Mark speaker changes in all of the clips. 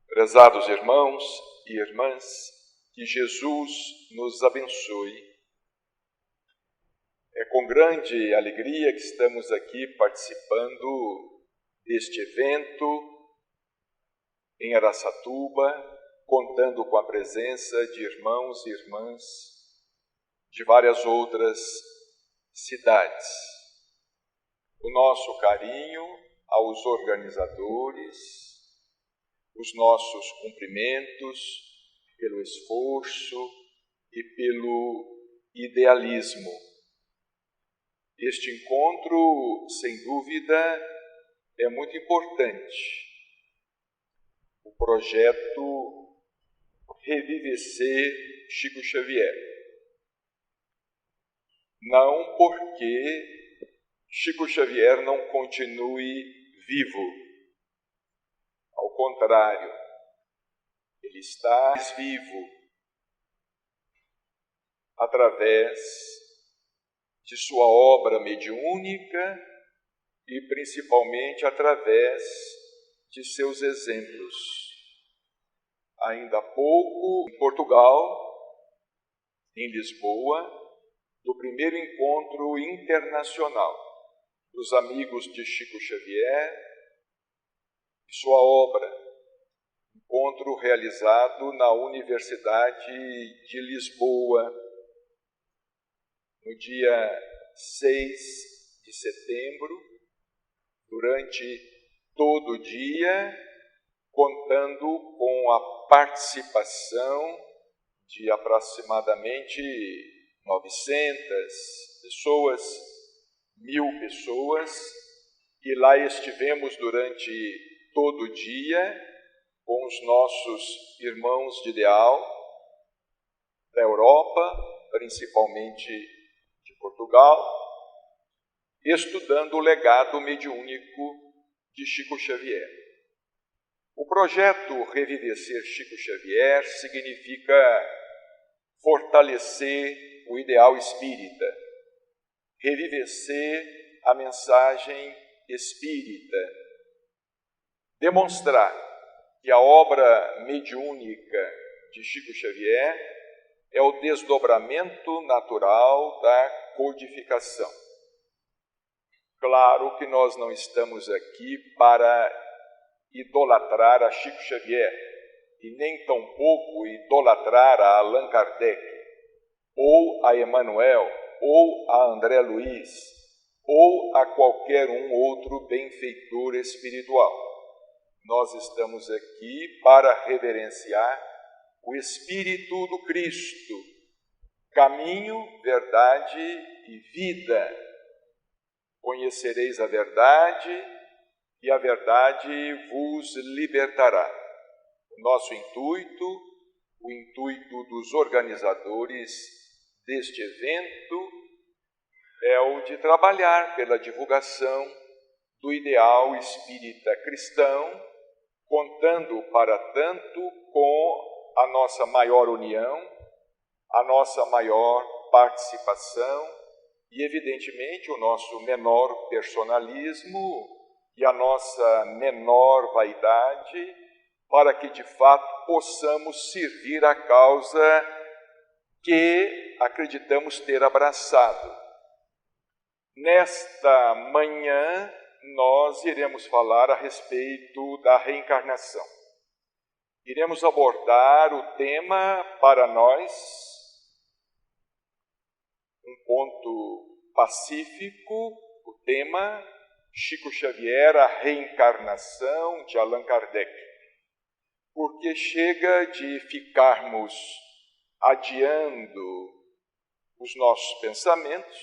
Speaker 1: Prezados irmãos e irmãs, que Jesus nos abençoe. É com grande alegria que estamos aqui participando deste evento em Araçatuba, contando com a presença de irmãos e irmãs de várias outras cidades. O nosso carinho aos organizadores, os nossos cumprimentos pelo esforço e pelo idealismo. Este encontro, sem dúvida, é muito importante. O projeto Revivecer Chico Xavier. Não porque Chico Xavier não continue vivo. Ao contrário, ele está vivo através de sua obra mediúnica e principalmente através de seus exemplos. Ainda há pouco, em Portugal, em Lisboa, do primeiro encontro internacional dos amigos de Chico Xavier e sua obra, encontro realizado na Universidade de Lisboa, no dia 6 de setembro, durante todo o dia, contando com a participação de aproximadamente 900 pessoas, 1000 pessoas, e lá estivemos durante todo o dia com os nossos irmãos de ideal da Europa, principalmente de Portugal, estudando o legado mediúnico de Chico Xavier. O projeto Revivecer Chico Xavier significa fortalecer o ideal espírita, revivecer a mensagem espírita, demonstrar que a obra mediúnica de Chico Xavier é o desdobramento natural da codificação. Claro que nós não estamos aqui para idolatrar a Chico Xavier e nem tampouco idolatrar a Allan Kardec, ou a Emmanuel, ou a André Luiz, ou a qualquer outro benfeitor espiritual. Nós estamos aqui para reverenciar o Espírito do Cristo, caminho, verdade e vida. Conhecereis a verdade e a verdade vos libertará. O nosso intuito, o intuito dos organizadores deste evento, é o de trabalhar pela divulgação do ideal espírita cristão, contando para tanto com a nossa maior união, a nossa maior participação e, evidentemente, o nosso menor personalismo e a nossa menor vaidade, para que, de fato, possamos servir a causa que acreditamos ter abraçado. Nesta manhã, nós iremos falar a respeito da reencarnação. Iremos abordar o tema para nós, um ponto pacífico, o tema Chico Xavier, a reencarnação de Allan Kardec. Porque chega de ficarmos adiando os nossos pensamentos,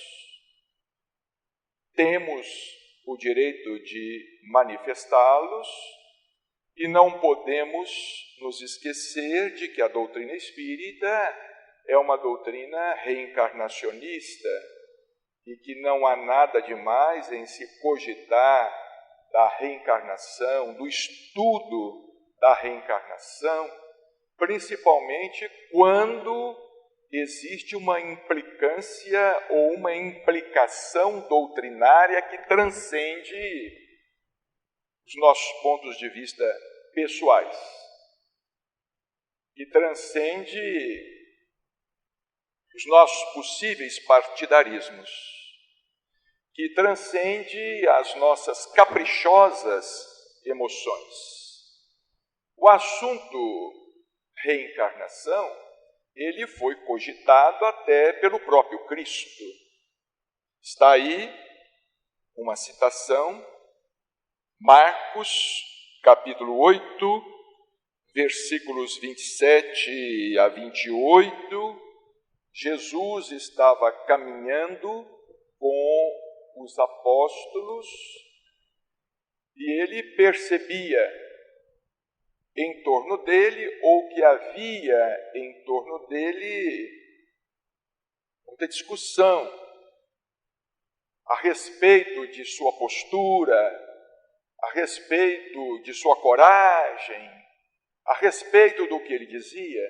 Speaker 1: temos o direito de manifestá-los e não podemos nos esquecer de que a doutrina espírita é uma doutrina reencarnacionista e que não há nada demais em se cogitar da reencarnação, do estudo da reencarnação, principalmente quando existe uma implicância ou uma implicação doutrinária que transcende os nossos pontos de vista pessoais. que transcende os nossos possíveis partidarismos, que transcende as nossas caprichosas emoções. O assunto reencarnação, ele foi cogitado até pelo próprio Cristo. Está aí uma citação, Marcos, capítulo 8, versículos 27 a 28, Jesus estava caminhando com os apóstolos e ele percebia em torno dele, ou que havia em torno dele, muita discussão a respeito de sua postura, a respeito de sua coragem, a respeito do que ele dizia,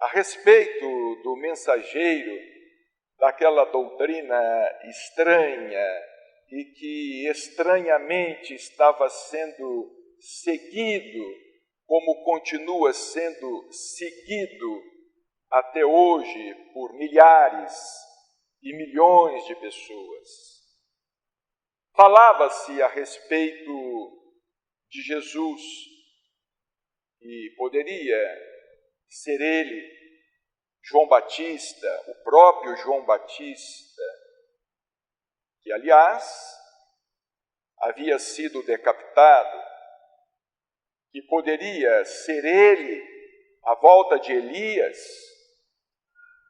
Speaker 1: a respeito do mensageiro, daquela doutrina estranha e que estranhamente estava sendo seguido, como continua sendo seguido até hoje por milhares e milhões de pessoas. Falava-se a respeito de Jesus e poderia ser ele, João Batista, o próprio João Batista, que aliás havia sido decapitado, que poderia ser ele, a volta de Elias,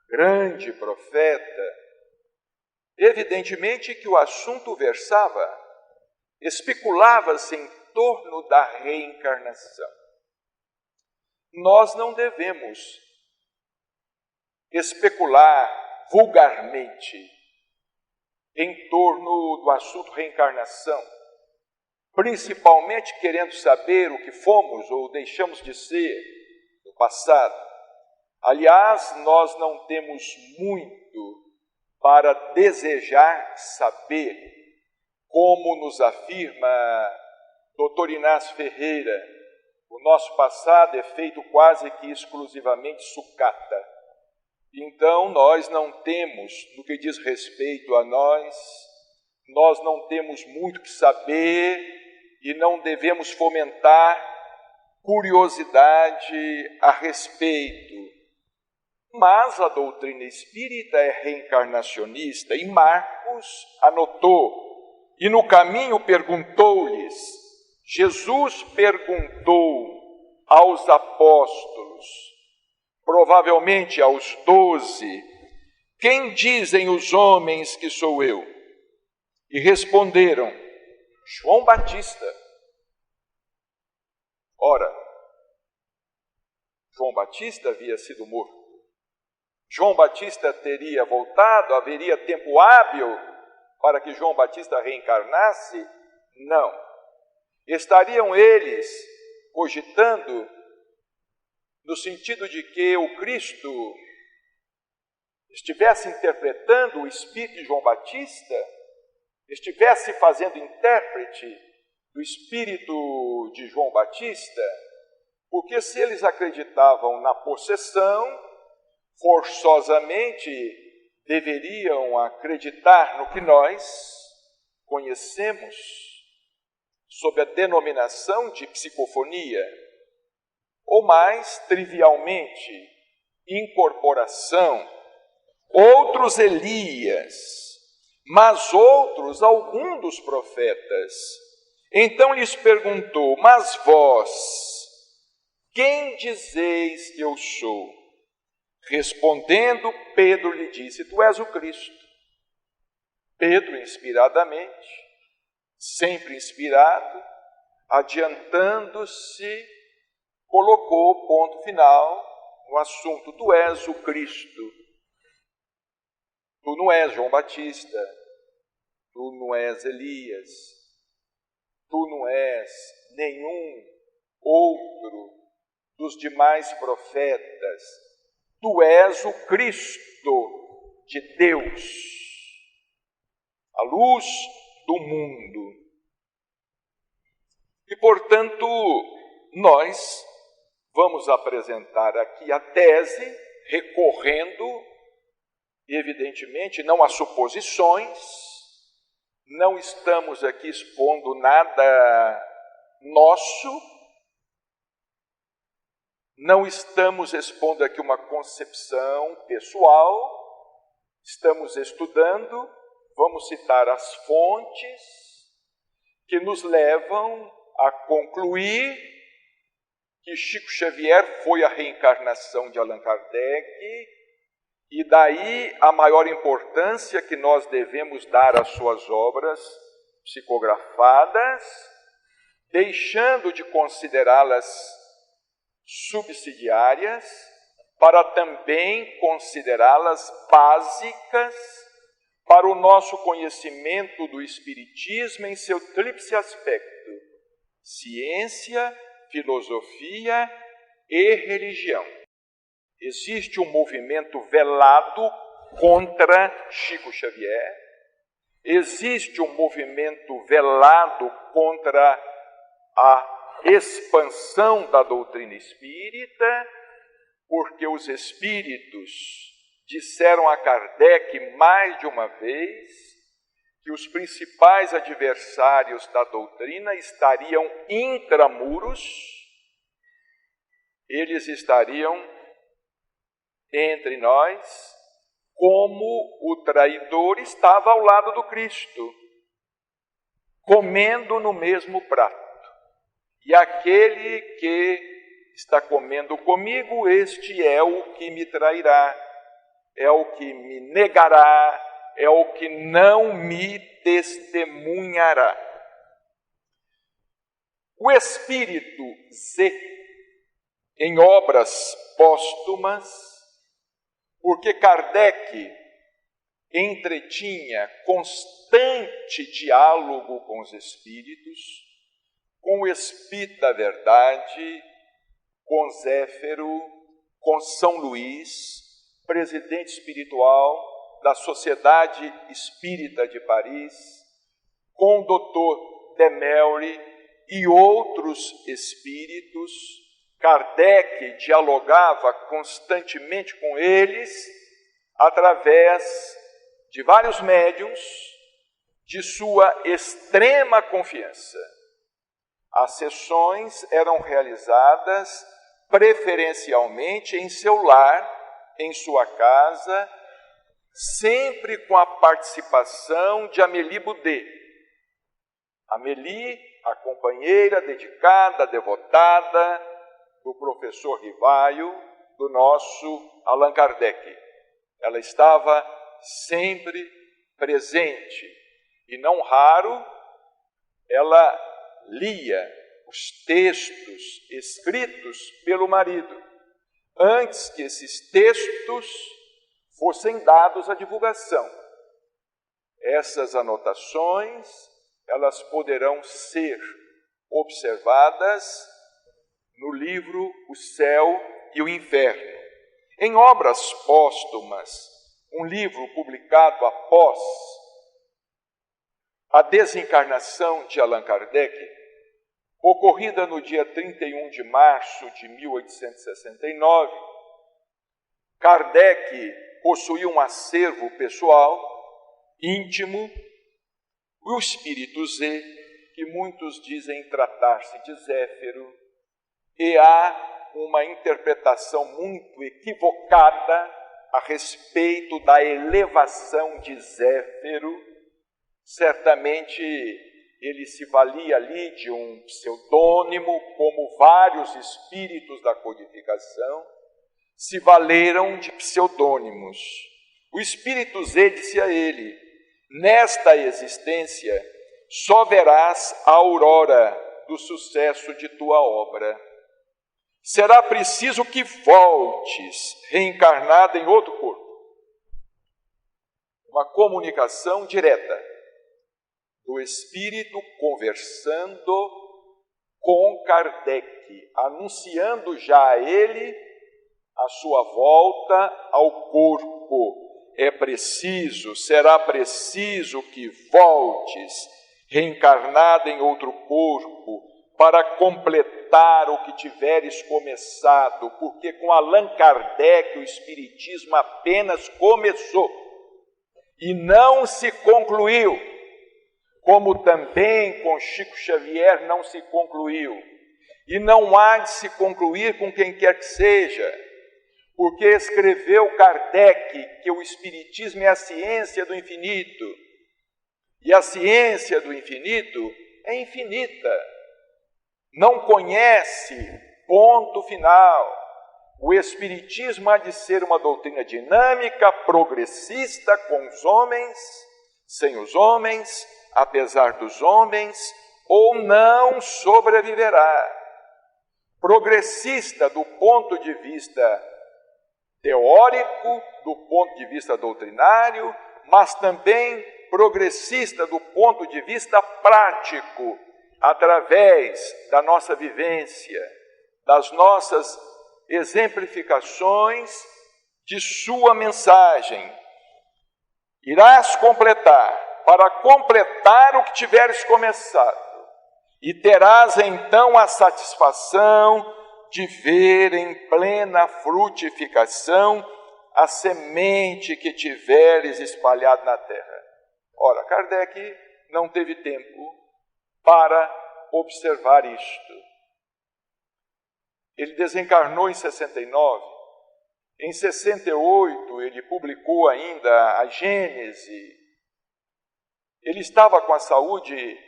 Speaker 1: grande profeta. Evidentemente que o assunto especulava-se em torno da reencarnação. Nós não devemos especular vulgarmente em torno do assunto reencarnação, principalmente querendo saber o que fomos ou deixamos de ser no passado. Aliás, nós não temos muito para desejar saber, como nos afirma Dr. Inácio Ferreira, o nosso passado é feito quase que exclusivamente sucata. Então, nós não temos, no que diz respeito a nós não temos muito que saber e não devemos fomentar curiosidade a respeito. Mas a doutrina espírita é reencarnacionista e Marcos anotou, e no caminho perguntou-lhes, Jesus perguntou aos apóstolos, provavelmente aos 12, quem dizem os homens que sou eu? E responderam, João Batista. Ora, João Batista havia sido morto. João Batista teria voltado, haveria tempo hábil para que João Batista reencarnasse? Não. Estariam eles cogitando no sentido de que o Cristo estivesse interpretando o espírito de João Batista, estivesse fazendo intérprete do espírito de João Batista, porque se eles acreditavam na possessão, forçosamente deveriam acreditar no que nós conhecemos sob a denominação de psicofonia, ou mais trivialmente, incorporação, outros Elias, mas outros algum dos profetas. Então lhes perguntou, mas vós, quem dizeis que eu sou? Respondendo, Pedro lhe disse, tu és o Cristo. Pedro, inspiradamente, sempre inspirado, adiantando-se, colocou ponto final no assunto, tu és o Cristo. Tu não és João Batista, tu não és Elias, tu não és nenhum outro dos demais profetas, tu és o Cristo de Deus, a luz do mundo. E, portanto, nós vamos apresentar aqui a tese, recorrendo, evidentemente, não a suposições, não estamos aqui expondo nada nosso, não estamos expondo aqui uma concepção pessoal, estamos estudando, vamos citar as fontes que nos levam a concluir que Chico Xavier foi a reencarnação de Allan Kardec, e daí a maior importância que nós devemos dar às suas obras psicografadas, deixando de considerá-las subsidiárias, para também considerá-las básicas para o nosso conhecimento do Espiritismo em seu tríplice aspecto: ciência, filosofia e religião. Existe um movimento velado contra Chico Xavier, existe um movimento velado contra a expansão da doutrina espírita, porque os espíritos disseram a Kardec mais de uma vez que os principais adversários da doutrina estariam intramuros, eles estariam entre nós, como o traidor estava ao lado do Cristo, comendo no mesmo prato. E aquele que está comendo comigo, este é o que me trairá, é o que me negará, é o que não me testemunhará. O Espírito Z, em obras póstumas, porque Kardec entretinha constante diálogo com os espíritos, com o Espírito da Verdade, com Zéfiro, com São Luís, presidente espiritual da Sociedade Espírita de Paris, com o Dr. Demelry e outros espíritos. Kardec dialogava constantemente com eles através de vários médiuns de sua extrema confiança. As sessões eram realizadas preferencialmente em seu lar, em sua casa, sempre com a participação de Amélie Boudet. Amélie, a companheira dedicada, devotada do professor Rivaio, do nosso Allan Kardec. Ela estava sempre presente e, não raro, ela lia os textos escritos pelo marido, antes que esses textos fossem dados à divulgação. Essas anotações, elas poderão ser observadas no livro O Céu e o Inferno. Em obras póstumas, um livro publicado após a desencarnação de Allan Kardec, ocorrida no dia 31 de março de 1869, Kardec possuía um acervo pessoal, íntimo, o Espírito Z, que muitos dizem tratar-se de Zéfiro, e há uma interpretação muito equivocada a respeito da elevação de Zéfiro. Certamente ele se valia ali de um pseudônimo, como vários espíritos da codificação se valeram de pseudônimos. O Espírito Z disse a ele: nesta existência só verás a aurora do sucesso de tua obra. Será preciso que voltes reencarnado em outro corpo. Uma comunicação direta do Espírito conversando com Kardec, anunciando já a ele a sua volta ao corpo. Será preciso que voltes reencarnado em outro corpo para completar completar o que tiveres começado, porque com Allan Kardec o Espiritismo apenas começou e não se concluiu, como também com Chico Xavier não se concluiu, e não há de se concluir com quem quer que seja, porque escreveu Kardec que o Espiritismo é a ciência do infinito, e a ciência do infinito é infinita, não conhece ponto final. O Espiritismo há de ser uma doutrina dinâmica, progressista, com os homens, sem os homens, apesar dos homens, ou não sobreviverá. Progressista do ponto de vista teórico, do ponto de vista doutrinário, mas também progressista do ponto de vista prático, através da nossa vivência, das nossas exemplificações de sua mensagem. Irás completar, para completar o que tiveres começado, e terás então a satisfação de ver em plena frutificação a semente que tiveres espalhado na terra. Ora, Kardec não teve tempo para observar isto. Ele desencarnou em 69. Em 68, ele publicou ainda a Gênese. Ele estava com a saúde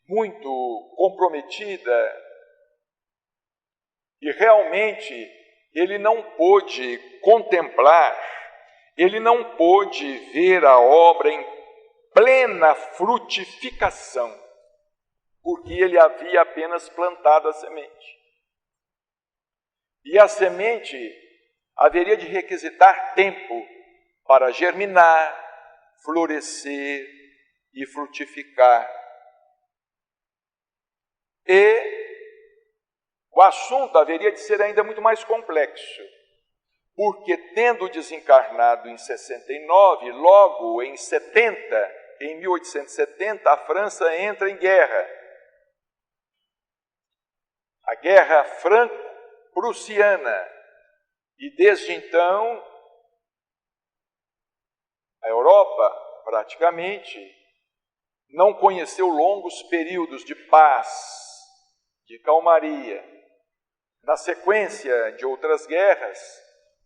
Speaker 1: muito comprometida e realmente ele não pôde contemplar, ele não pôde ver a obra em plena frutificação, porque ele havia apenas plantado a semente. E a semente haveria de requisitar tempo para germinar, florescer e frutificar. E o assunto haveria de ser ainda muito mais complexo, porque tendo desencarnado em 69, logo em 1870, a França entra em guerra. A Guerra Franco-Prussiana. E desde então, a Europa praticamente não conheceu longos períodos de paz, de calmaria. Na sequência de outras guerras,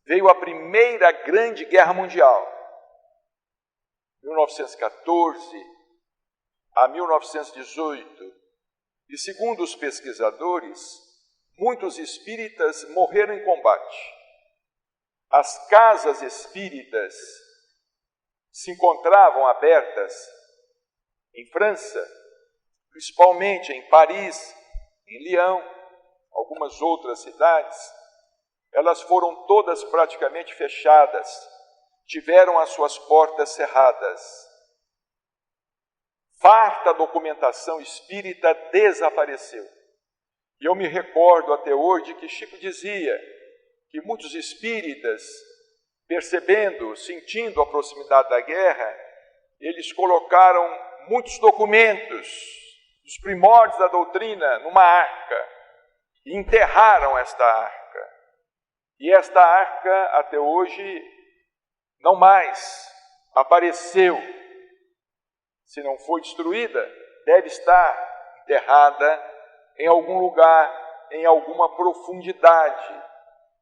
Speaker 1: veio a Primeira Grande Guerra Mundial, 1914 a 1918. E segundo os pesquisadores, muitos espíritas morreram em combate. As casas espíritas se encontravam abertas em França, principalmente em Paris, em Lyon, algumas outras cidades. Elas foram todas praticamente fechadas, tiveram as suas portas cerradas. Farta documentação espírita desapareceu. E eu me recordo até hoje de que Chico dizia que muitos espíritas, percebendo, sentindo a proximidade da guerra, eles colocaram muitos documentos dos primórdios da doutrina numa arca e enterraram esta arca. E esta arca até hoje não mais apareceu. Se não foi destruída, deve estar enterrada em algum lugar, em alguma profundidade.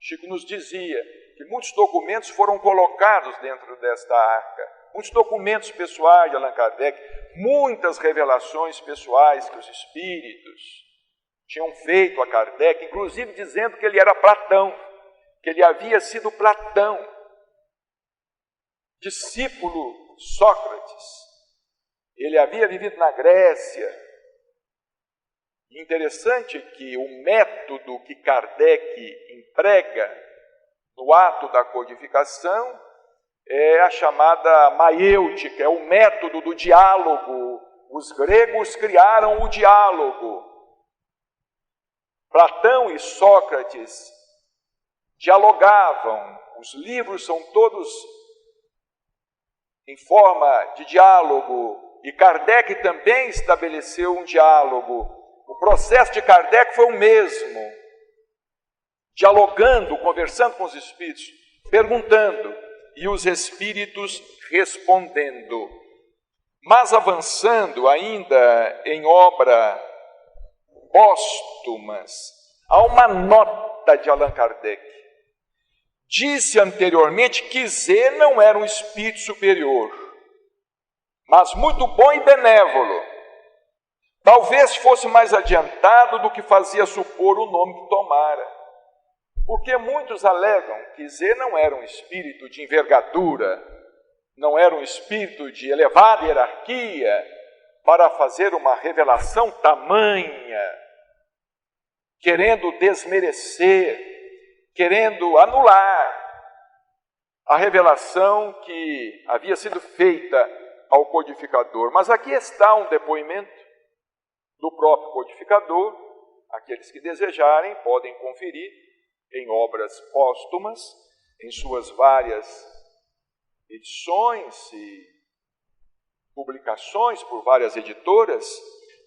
Speaker 1: Chico nos dizia que muitos documentos foram colocados dentro desta arca, muitos documentos pessoais de Allan Kardec, muitas revelações pessoais que os espíritos tinham feito a Kardec, inclusive dizendo que ele era Platão, que ele havia sido Platão, discípulo de Sócrates. Ele havia vivido na Grécia. Interessante que o método que Kardec emprega no ato da codificação é a chamada maiêutica, é o método do diálogo. Os gregos criaram o diálogo. Platão e Sócrates dialogavam. Os livros são todos em forma de diálogo. E Kardec também estabeleceu um diálogo. O processo de Kardec foi o mesmo, dialogando, conversando com os espíritos, perguntando, e os espíritos respondendo. Mas avançando ainda em obra póstumas, há uma nota de Allan Kardec. Disse anteriormente que Z não era um espírito superior, mas muito bom e benévolo. Talvez fosse mais adiantado do que fazia supor o nome que tomara. Porque muitos alegam que Z não era um espírito de envergadura, não era um espírito de elevada hierarquia, para fazer uma revelação tamanha, querendo desmerecer, querendo anular a revelação que havia sido feita ao codificador. Mas aqui está um depoimento do próprio codificador. Aqueles que desejarem podem conferir em obras póstumas, em suas várias edições e publicações por várias editoras.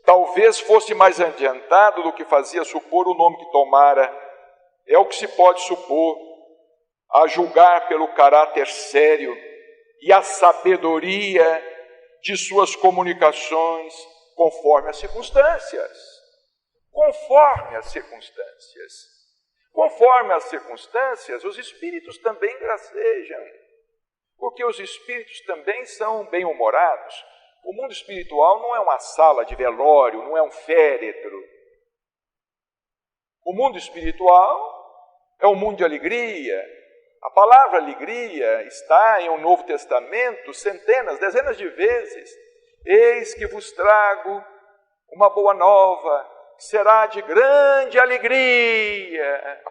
Speaker 1: Talvez fosse mais adiantado do que fazia supor o nome que tomara. É o que se pode supor, a julgar pelo caráter sério e a sabedoria de suas comunicações, conforme as circunstâncias. Conforme as circunstâncias. Conforme as circunstâncias, os espíritos também gracejam, porque os espíritos também são bem-humorados. O mundo espiritual não é uma sala de velório, não é um féretro. O mundo espiritual é um mundo de alegria. A palavra alegria está em um Novo Testamento centenas, dezenas de vezes. Eis que vos trago uma boa nova, que será de grande alegria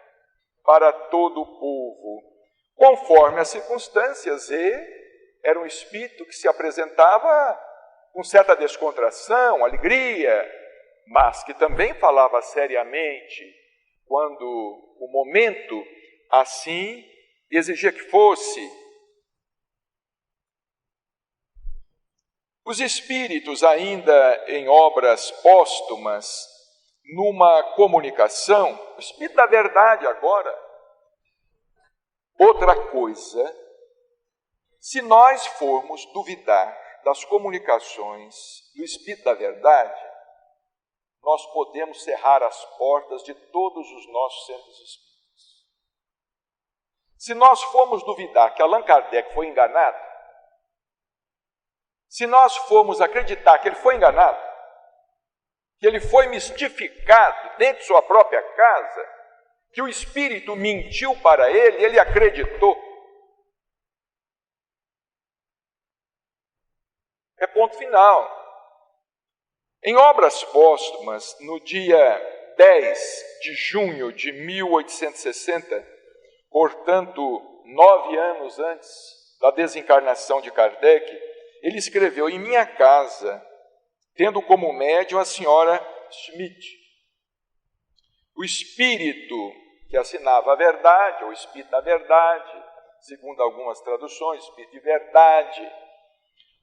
Speaker 1: para todo o povo. Conforme as circunstâncias, era um espírito que se apresentava com certa descontração, alegria, mas que também falava seriamente quando o momento assim exigia que fosse. Os espíritos, ainda em obras póstumas, numa comunicação, o espírito da verdade agora. Outra coisa, se nós formos duvidar das comunicações do espírito da verdade, nós podemos cerrar as portas de todos os nossos centros espíritas. Se nós formos duvidar que Allan Kardec foi enganado, se nós formos acreditar que ele foi enganado, que ele foi mistificado dentro de sua própria casa, que o espírito mentiu para ele, ele acreditou, é ponto final. Em obras póstumas, no dia 10 de junho de 1860, portanto, 9 anos antes da desencarnação de Kardec, ele escreveu: em minha casa, tendo como médium a senhora Schmidt. O espírito que assinava a verdade, ou espírito da verdade, segundo algumas traduções, espírito de verdade,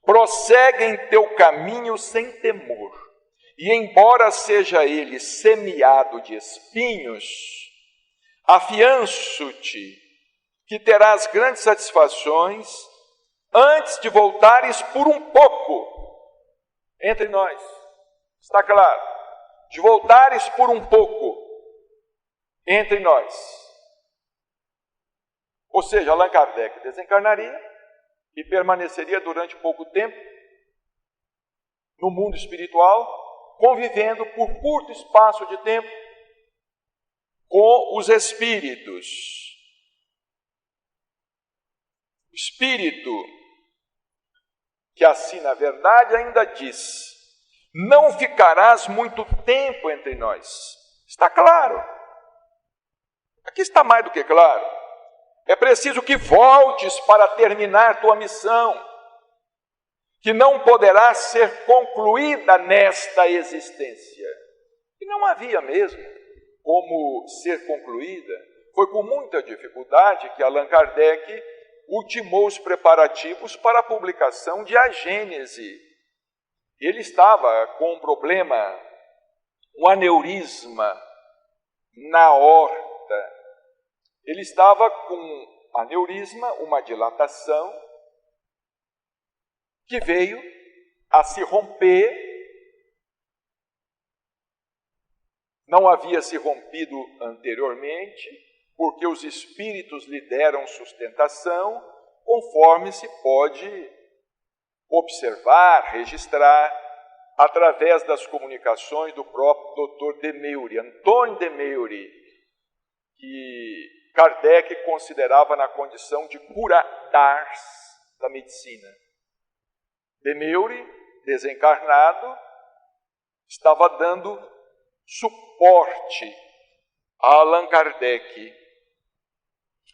Speaker 1: prossegue em teu caminho sem temor. E embora seja ele semeado de espinhos, afianço-te que terás grandes satisfações antes de voltares por um pouco entre nós. Está claro? De voltares por um pouco entre nós. Ou seja, Allan Kardec desencarnaria e permaneceria durante pouco tempo no mundo espiritual, convivendo por curto espaço de tempo com os espíritos. O espírito que assina a verdade ainda diz: não ficarás muito tempo entre nós. Está claro. Aqui está mais do que claro. É preciso que voltes para terminar tua missão, que não poderá ser concluída nesta existência. E não havia mesmo como ser concluída. Foi com muita dificuldade que Allan Kardec ultimou os preparativos para a publicação de A Gênese. Ele estava com um problema um aneurisma na aorta. Ele estava com aneurisma, uma dilatação, que veio a se romper. Não havia se rompido anteriormente, porque os espíritos lhe deram sustentação, conforme se pode observar, registrar, através das comunicações do próprio Dr. de Meury, Antônio de Meury, que Kardec considerava na condição de cura-d'ars da medicina. De Meury, desencarnado, estava dando suporte a Allan Kardec.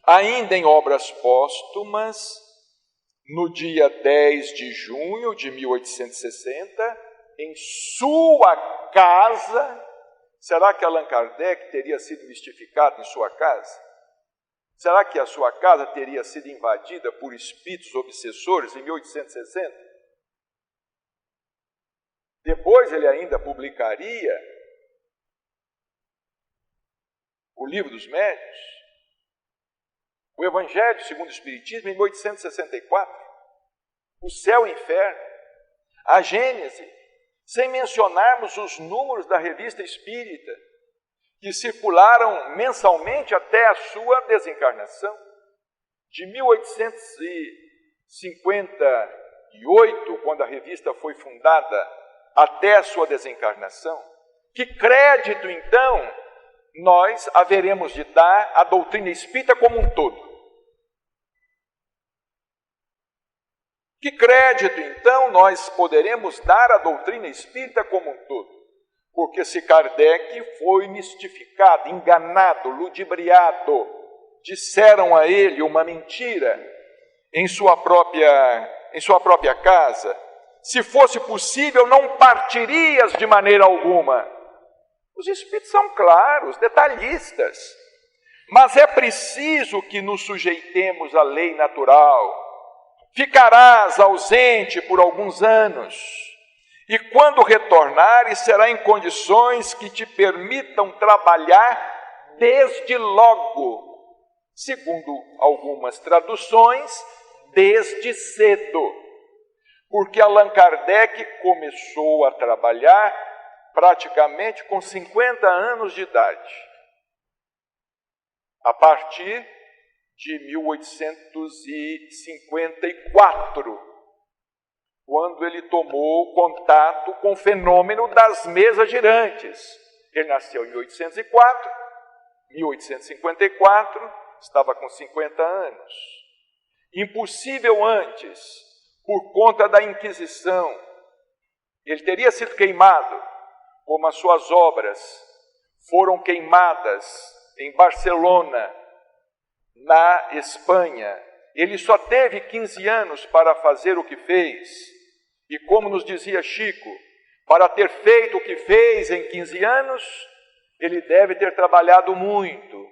Speaker 1: Ainda em obras póstumas, no dia 10 de junho de 1860, em sua casa. Será que Allan Kardec teria sido mistificado em sua casa? Será que a sua casa teria sido invadida por espíritos obsessores em 1860? Depois ele ainda publicaria o Livro dos Médiuns, o Evangelho segundo o Espiritismo, em 1864, o Céu e o Inferno, a Gênese, sem mencionarmos os números da Revista Espírita, que circularam mensalmente até a sua desencarnação. De 1858, quando a revista foi fundada, até a sua desencarnação. Que crédito, então, nós haveremos de dar à doutrina espírita como um todo? Que crédito, então, nós poderemos dar à doutrina espírita como um todo? Porque se Kardec foi mistificado, enganado, ludibriado, disseram a ele uma mentira em sua própria casa, se fosse possível, não partirias de maneira alguma. Os espíritos são claros, detalhistas, mas é preciso que nos sujeitemos à lei natural. Ficarás ausente por alguns anos, e quando retornares, será em condições que te permitam trabalhar desde logo. Segundo algumas traduções, desde cedo. Porque Allan Kardec começou a trabalhar praticamente com 50 anos de idade. A partir de 1854, quando ele tomou contato com o fenômeno das mesas girantes. Ele nasceu em 1854, estava com 50 anos. Impossível antes, por conta da Inquisição. Ele teria sido queimado, como as suas obras foram queimadas em Barcelona, na Espanha. Ele só teve 15 anos para fazer o que fez. E como nos dizia Chico, para ter feito o que fez em 15 anos, ele deve ter trabalhado muito.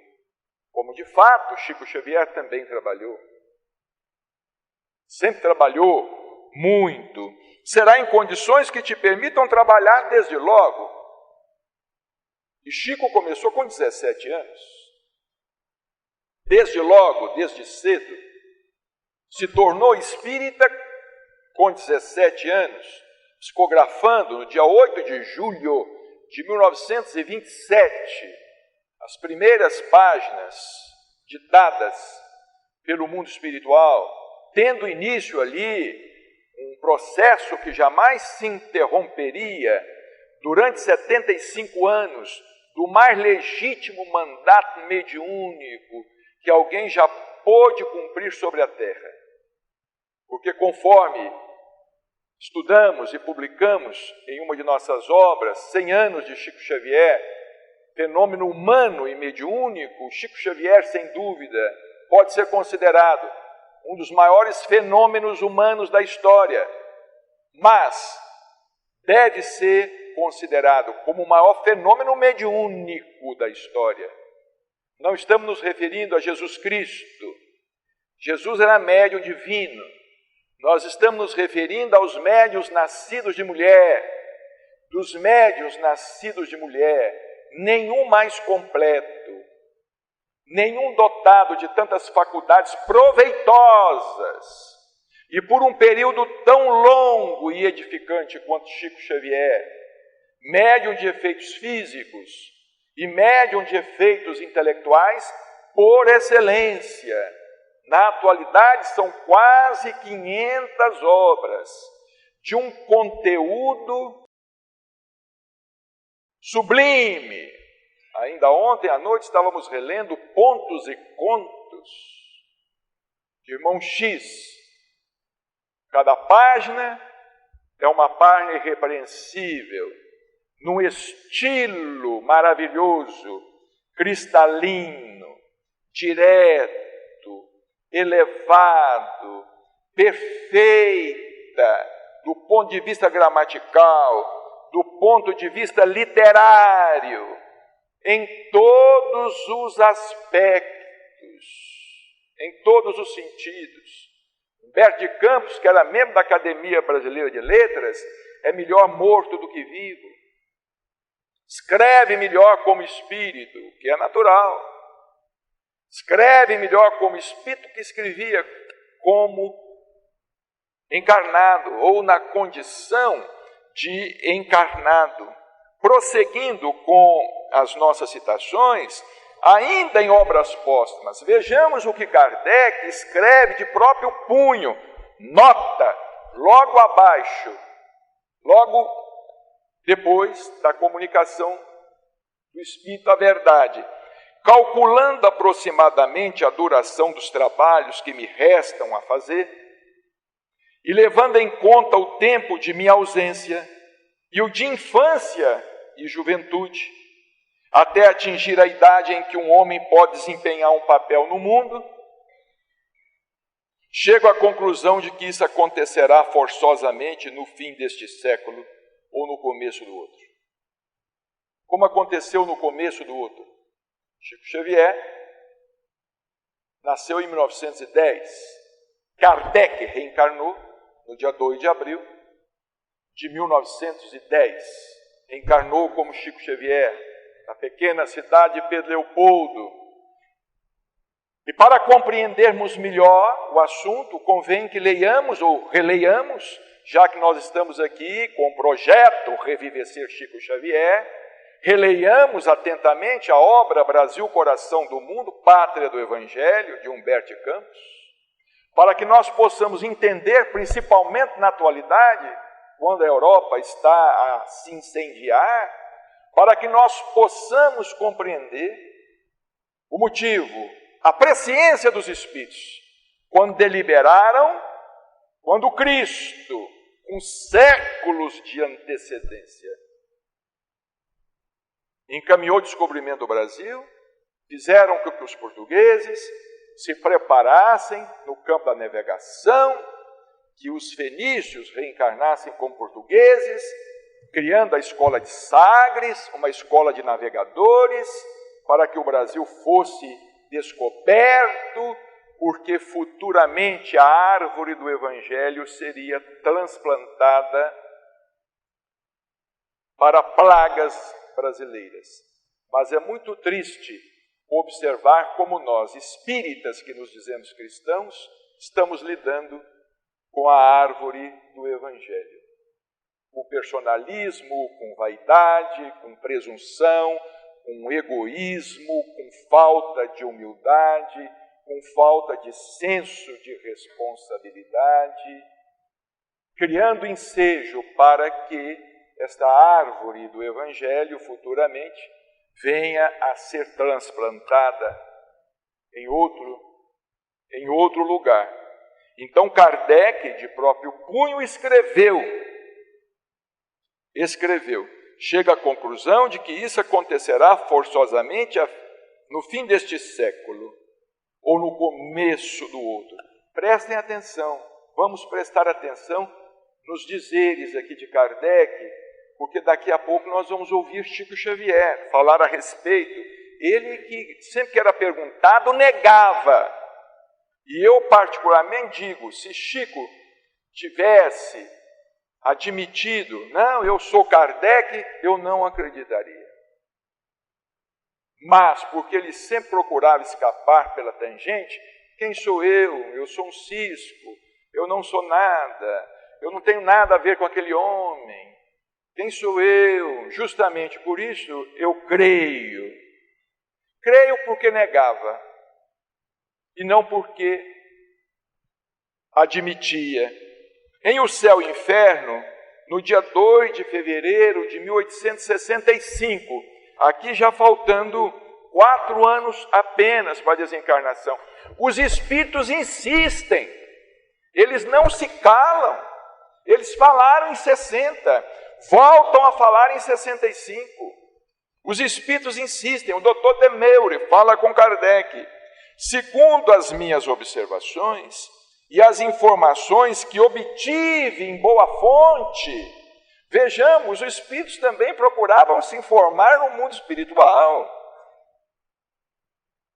Speaker 1: Como de fato Chico Xavier também trabalhou. Sempre trabalhou muito. Será em condições que te permitam trabalhar desde logo. E Chico começou com 17 anos. Desde logo, desde cedo. Se tornou espírita com 17 anos, psicografando no dia 8 de julho de 1927, as primeiras páginas ditadas pelo mundo espiritual, tendo início ali um processo que jamais se interromperia durante 75 anos, do mais legítimo mandato mediúnico que alguém já pôde cumprir sobre a terra. Porque conforme estudamos e publicamos em uma de nossas obras, 100 anos de Chico Xavier, fenômeno humano e mediúnico, Chico Xavier, sem dúvida, pode ser considerado um dos maiores fenômenos humanos da história, mas deve ser considerado como o maior fenômeno mediúnico da história. Não estamos nos referindo a Jesus Cristo. Jesus era médium divino. Nós estamos nos referindo aos médiuns nascidos de mulher, dos médiuns nascidos de mulher, nenhum mais completo, nenhum dotado de tantas faculdades proveitosas e por um período tão longo e edificante quanto Chico Xavier, médium de efeitos físicos e médium de efeitos intelectuais por excelência. Na atualidade são quase 500 obras de um conteúdo sublime. Ainda ontem à noite estávamos relendo Pontos e Contos de Irmão X. Cada página é uma página irrepreensível, num estilo maravilhoso, cristalino, direto, elevado, perfeita, do ponto de vista gramatical, do ponto de vista literário, em todos os aspectos, em todos os sentidos. Humberto de Campos, que era membro da Academia Brasileira de Letras, é melhor morto do que vivo. Escreve melhor como espírito, que é natural. Escreve melhor como espírito que escrevia como encarnado, ou na condição de encarnado. Prosseguindo com as nossas citações, ainda em obras póstumas, vejamos o que Kardec escreve de próprio punho, nota, logo abaixo, logo depois da comunicação do Espírito à verdade. Calculando aproximadamente a duração dos trabalhos que me restam a fazer, e levando em conta o tempo de minha ausência e o de infância e juventude, até atingir a idade em que um homem pode desempenhar um papel no mundo, chego à conclusão de que isso acontecerá forçosamente no fim deste século ou no começo do outro. Como aconteceu no começo do outro? Chico Xavier nasceu em 1910. Kardec reencarnou no dia 2 de abril de 1910. Reencarnou como Chico Xavier na pequena cidade de Pedro Leopoldo. E para compreendermos melhor o assunto, convém que leiamos ou releiamos, já que nós estamos aqui com o projeto Revivecer Chico Xavier, releiamos atentamente a obra Brasil, Coração do Mundo, Pátria do Evangelho, de Humberto de Campos, para que nós possamos entender, principalmente na atualidade, quando a Europa está a se incendiar, para que nós possamos compreender o motivo, a presciência dos Espíritos, quando deliberaram, quando Cristo, com séculos de antecedência, encaminhou o descobrimento do Brasil, fizeram com que os portugueses se preparassem no campo da navegação, que os fenícios reencarnassem como portugueses, criando a escola de Sagres, uma escola de navegadores, para que o Brasil fosse descoberto, porque futuramente a árvore do Evangelho seria transplantada para plagas brasileiras. Mas é muito triste observar como nós, espíritas que nos dizemos cristãos, estamos lidando com a árvore do Evangelho. Com personalismo, com vaidade, com presunção, com egoísmo, com falta de humildade, com falta de senso de responsabilidade, criando ensejo para que esta árvore do Evangelho futuramente venha a ser transplantada em outro lugar. Então Kardec, de próprio punho, escreveu, chega à conclusão de que isso acontecerá forçosamente no fim deste século, ou no começo do outro. Prestem atenção, vamos prestar atenção nos dizeres aqui de Kardec, porque daqui a pouco nós vamos ouvir Chico Xavier falar a respeito. Ele que sempre que era perguntado, negava. E eu particularmente digo, se Chico tivesse admitido, não, eu sou Kardec, eu não acreditaria. Mas, porque ele sempre procurava escapar pela tangente, quem sou eu? Eu sou um cisco, eu não sou nada, eu não tenho nada a ver com aquele homem. Quem sou eu? Justamente por isso eu creio. Creio porque negava, e não porque admitia. Em O Céu e o Inferno, no dia 2 de fevereiro de 1865, aqui já faltando 4 anos apenas para a desencarnação, os espíritos insistem, eles não se calam, eles falaram em 60, voltam a falar em 65, os espíritos insistem, o doutor Demeure fala com Kardec, segundo as minhas observações e as informações que obtive em boa fonte, vejamos, os espíritos também procuravam se informar no mundo espiritual.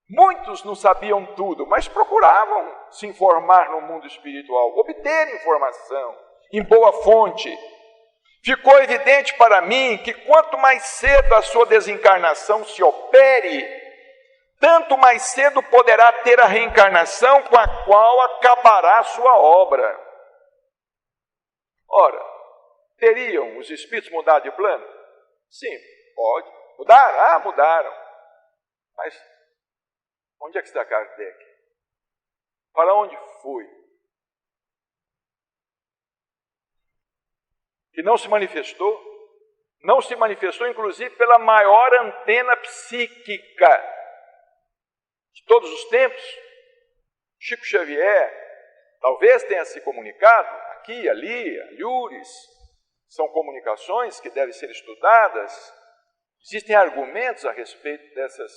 Speaker 1: Muitos não sabiam tudo, mas procuravam se informar no mundo espiritual, obter informação em boa fonte. Ficou evidente para mim que quanto mais cedo a sua desencarnação se opere, tanto mais cedo poderá ter a reencarnação com a qual acabará a sua obra. Ora, teriam os espíritos mudado de plano? Sim, pode. Mudaram? Ah, mudaram. Mas onde é que está Kardec? Para onde foi? Que não se manifestou? Não se manifestou, inclusive, pela maior antena psíquica de todos os tempos. Chico Xavier talvez tenha se comunicado aqui, ali, alhures. São comunicações que devem ser estudadas. Existem argumentos a respeito dessas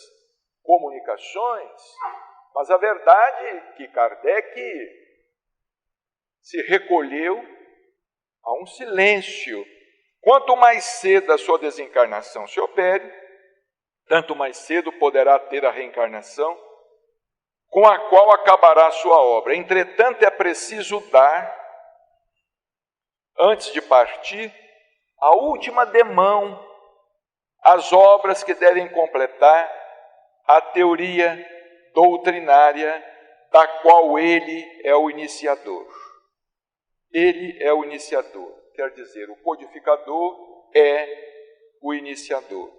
Speaker 1: comunicações, mas a verdade é que Kardec se recolheu a um silêncio. Quanto mais cedo a sua desencarnação se opere, tanto mais cedo poderá ter a reencarnação, com a qual acabará a sua obra. Entretanto, é preciso dar, antes de partir, a última demão às obras que devem completar a teoria doutrinária da qual ele é o iniciador. Ele é o iniciador, quer dizer, o codificador é o iniciador.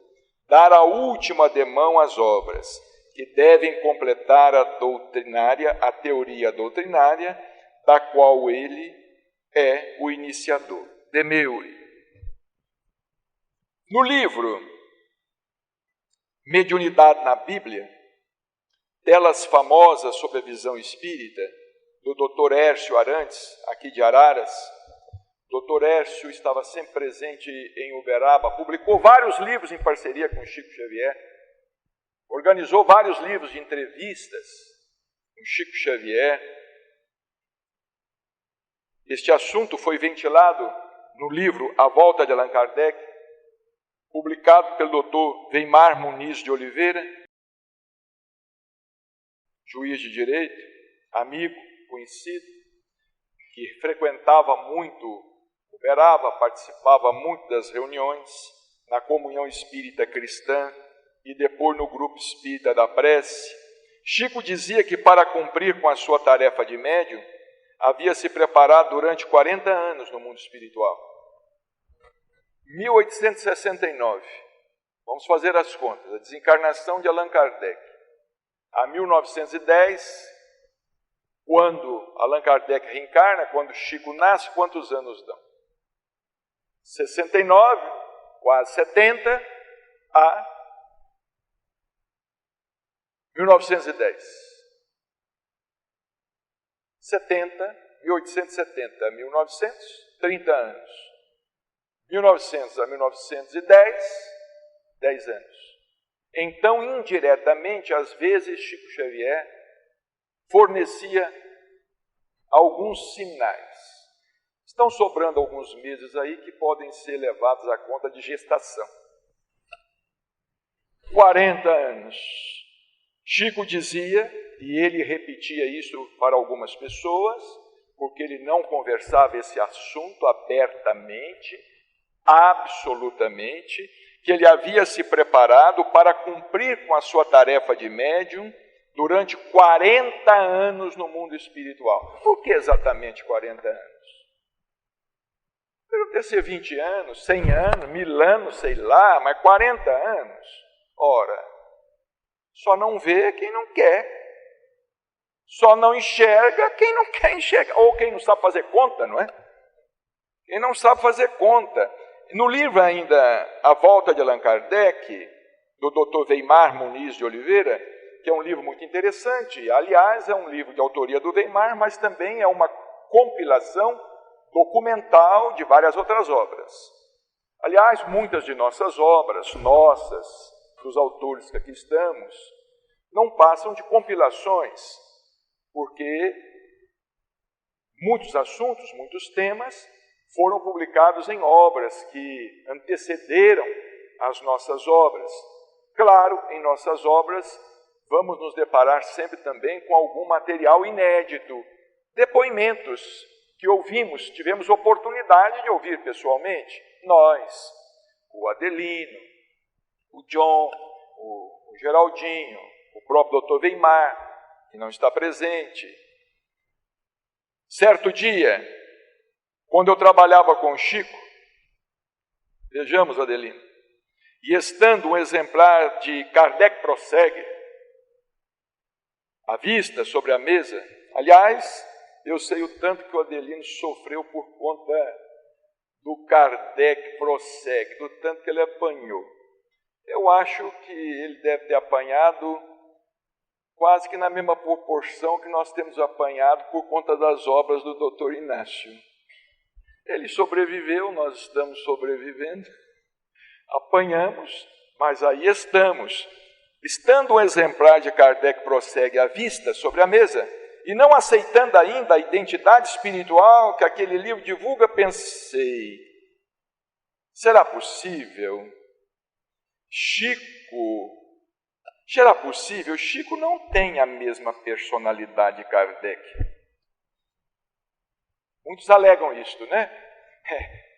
Speaker 1: Dar a última demão às obras que devem completar a doutrinária, a teoria doutrinária, da qual ele é o iniciador. Demeure. No livro Mediunidade na Bíblia, telas famosas sobre a visão espírita, do Dr. Hércio Arantes, aqui de Araras. Dr. Hércio estava sempre presente em Uberaba, publicou vários livros em parceria com Chico Xavier, organizou vários livros de entrevistas com Chico Xavier. Este assunto foi ventilado no livro A Volta de Allan Kardec, publicado pelo Dr. Weimar Muniz de Oliveira, juiz de direito, amigo, conhecido, que frequentava muito Uberaba, participava muito das reuniões na Comunhão Espírita Cristã e depois no Grupo Espírita da Prece. Chico dizia que para cumprir com a sua tarefa de médium, havia se preparado durante 40 anos no mundo espiritual. 1869, vamos fazer as contas, a desencarnação de Allan Kardec. A 1910, quando Allan Kardec reencarna, quando Chico nasce, quantos anos dão? 69, quase 70, a 1910. 70, 1870 a 1900, 30 anos. 1900 a 1910, 10 anos. Então, indiretamente, às vezes, Chico Xavier fornecia alguns sinais. Estão sobrando alguns meses aí que podem ser levados à conta de gestação. 40 anos. Chico dizia, e ele repetia isso para algumas pessoas, porque ele não conversava esse assunto abertamente, absolutamente, que ele havia se preparado para cumprir com a sua tarefa de médium durante 40 anos no mundo espiritual. Por que exatamente 40 anos? Deve ser 20 anos, 100 anos, 1000 anos, sei lá, mas 40 anos. Ora, só não vê quem não quer. Só não enxerga quem não quer enxergar. Ou quem não sabe fazer conta, não é? Quem não sabe fazer conta. No livro ainda, A Volta de Allan Kardec, do Dr. Weimar Muniz de Oliveira, que é um livro muito interessante. Aliás, é um livro de autoria do Weimar, mas também é uma compilação documental de várias outras obras. Aliás, muitas de nossas obras, dos autores que aqui estamos, não passam de compilações, porque muitos assuntos, muitos temas foram publicados em obras que antecederam as nossas obras. Claro, em nossas obras vamos nos deparar sempre também com algum material inédito, depoimentos que ouvimos, tivemos oportunidade de ouvir pessoalmente. Nós, o Adelino, o John, o Geraldinho, o próprio Dr. Weimar, que não está presente. Certo dia, quando eu trabalhava com o Chico, vejamos, Adelino, e estando um exemplar de Kardec Prossegue à vista sobre a mesa, aliás, eu sei o tanto que o Adelino sofreu por conta do Kardec Prossegue, do tanto que ele apanhou. Eu acho que ele deve ter apanhado quase que na mesma proporção que nós temos apanhado por conta das obras do Dr. Inácio. Ele sobreviveu, nós estamos sobrevivendo, apanhamos, mas aí estamos. Estando um exemplar de Kardec Prossegue à vista sobre a mesa, e não aceitando ainda a identidade espiritual que aquele livro divulga, pensei, será possível? Será possível? Chico não tem a mesma personalidade de Kardec. Muitos alegam isto, né?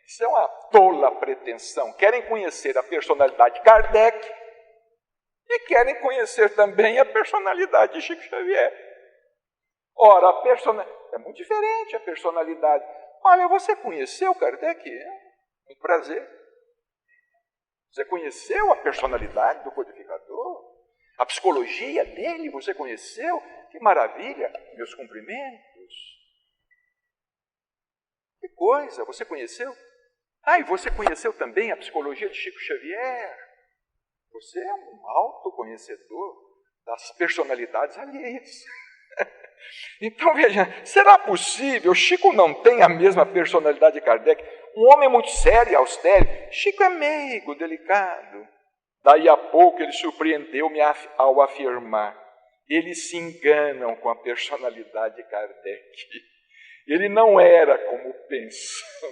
Speaker 1: Isso é uma tola pretensão. Querem conhecer a personalidade de Kardec e querem conhecer também a personalidade de Chico Xavier. Ora, é muito diferente a personalidade. Olha, você conheceu Kardec? Muito prazer. Você conheceu a personalidade do codificador? A psicologia dele, você conheceu? Que maravilha! Meus cumprimentos. Que coisa, você conheceu? Ah, e você conheceu também a psicologia de Chico Xavier? Você é um autoconhecedor das personalidades alheias. Então veja, será possível? Chico não tem a mesma personalidade de Kardec. Um homem muito sério e austero. Chico é meigo, delicado. Daí a pouco ele surpreendeu-me ao afirmar: eles se enganam com a personalidade de Kardec. Ele não era como pensam.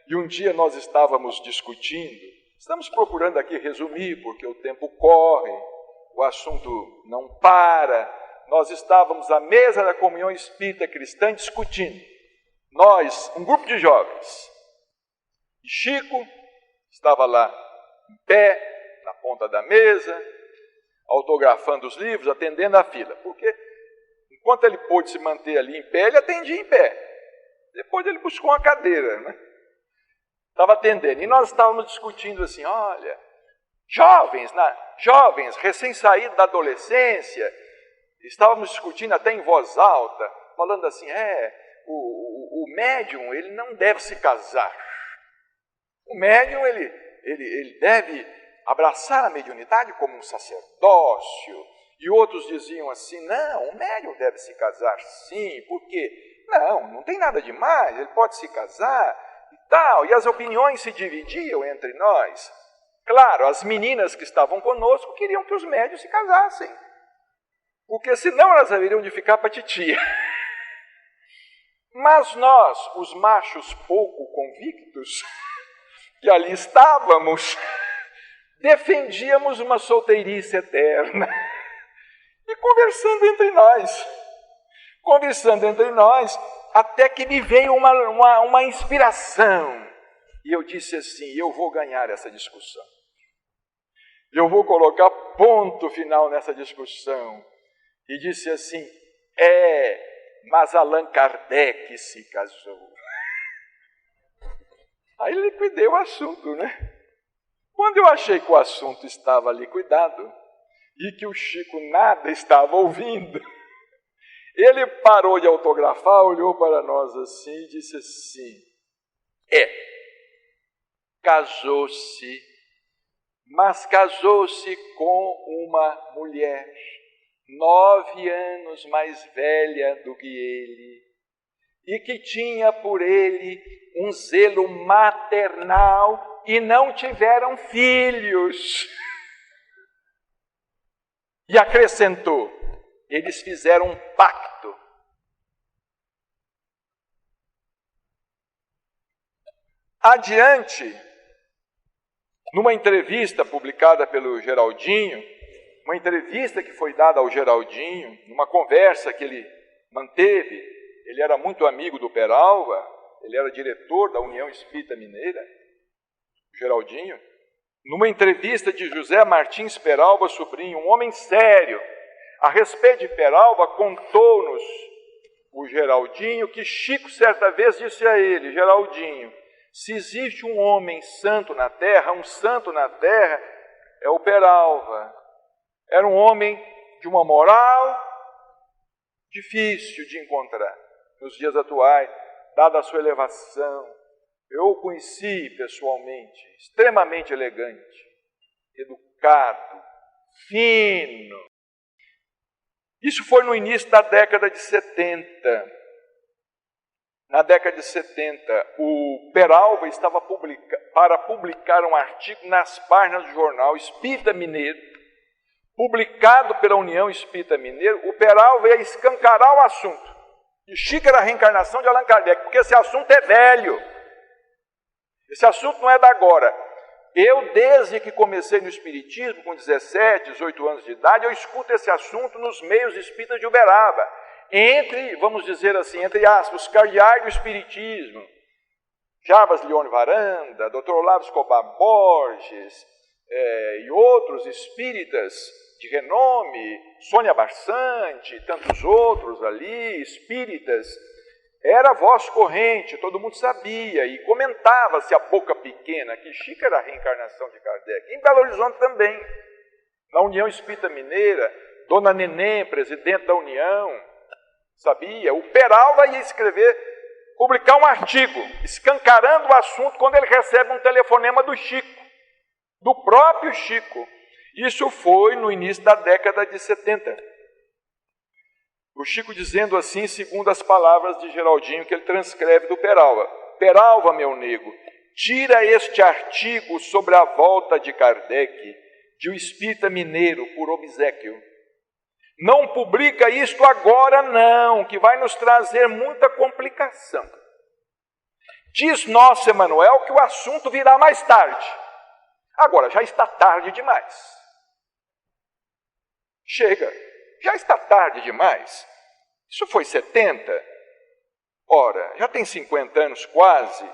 Speaker 1: E um dia nós estávamos discutindo, estamos procurando aqui resumir, porque o tempo corre, o assunto não para. Nós estávamos à mesa da Comunhão Espírita Cristã discutindo. Nós, um grupo de jovens. E Chico estava lá, em pé, na ponta da mesa, autografando os livros, atendendo a fila. Porque enquanto ele pôde se manter ali em pé, ele atendia em pé. Depois ele buscou uma cadeira, né? Estava atendendo. E nós estávamos discutindo assim, olha, jovens recém-saídos da adolescência, estávamos discutindo até em voz alta, falando assim, o médium, ele não deve se casar. O médium, ele deve abraçar a mediunidade como um sacerdócio. E outros diziam assim, não, o médium deve se casar sim, por quê? Não tem nada demais, ele pode se casar e tal. E as opiniões se dividiam entre nós. Claro, as meninas que estavam conosco queriam que os médiuns se casassem, porque senão elas haveriam de ficar para titia. Mas nós, os machos pouco convictos, que ali estávamos, defendíamos uma solteirice eterna. E conversando entre nós, Conversando entre nós, até que me veio uma inspiração. E eu disse assim, eu vou ganhar essa discussão. Eu vou colocar ponto final nessa discussão. E disse assim, mas Allan Kardec se casou. Aí liquidei o assunto, né? Quando eu achei que o assunto estava liquidado e que o Chico nada estava ouvindo, ele parou de autografar, olhou para nós assim e disse assim, casou-se, mas casou-se com uma mulher 9 anos mais velha do que ele e que tinha por ele um zelo maternal e não tiveram filhos. E acrescentou, eles fizeram um pacto. Adiante, numa entrevista publicada pelo Geraldinho, uma entrevista que foi dada ao Geraldinho, numa conversa que ele manteve, ele era muito amigo do Peralva, ele era diretor da União Espírita Mineira, Geraldinho, numa entrevista de José Martins Peralva Sobrinho, um homem sério, a respeito de Peralva, contou-nos o Geraldinho que Chico certa vez disse a ele, Geraldinho, se existe um homem santo na terra, um santo na terra, é o Peralva. Era um homem de uma moral difícil de encontrar nos dias atuais, dada a sua elevação. Eu o conheci pessoalmente, extremamente elegante, educado, fino. Isso foi no início da década de 70. Na década de 70, o Peralva estava para publicar um artigo nas páginas do jornal Espírita Mineiro, publicado pela União Espírita Mineiro. O Peralva ia escancarar o assunto. E Chico era a reencarnação de Allan Kardec, porque esse assunto é velho. Esse assunto não é da agora. Eu, desde que comecei no Espiritismo, com 17, 18 anos de idade, eu escuto esse assunto nos meios espíritas de Uberaba. Entre, vamos dizer assim, entre aspas, os cardeais do Espiritismo. Jarbas Leone Varanda, Dr. Olavo Escobar Borges, e outros espíritas de renome, Sônia Barçante, tantos outros ali, espíritas. Era voz corrente, todo mundo sabia, e comentava-se a boca pequena, que Chico era a reencarnação de Kardec. Em Belo Horizonte também, na União Espírita Mineira, Dona Neném, presidente da União, sabia. O Peralva ia publicar um artigo, escancarando o assunto quando ele recebe um telefonema do Chico, do próprio Chico. Isso foi no início da década de 70. O Chico dizendo assim, segundo as palavras de Geraldinho, que ele transcreve do Peralva. Peralva, meu nego, tira este artigo sobre a volta de Kardec, de O Espírita Mineiro, por obséquio. Não publica isto agora não, que vai nos trazer muita complicação. Diz nosso Emanuel que o assunto virá mais tarde. Agora, já está tarde demais. Chega, já está tarde demais. Isso foi 70. Ora, já tem 50 anos quase.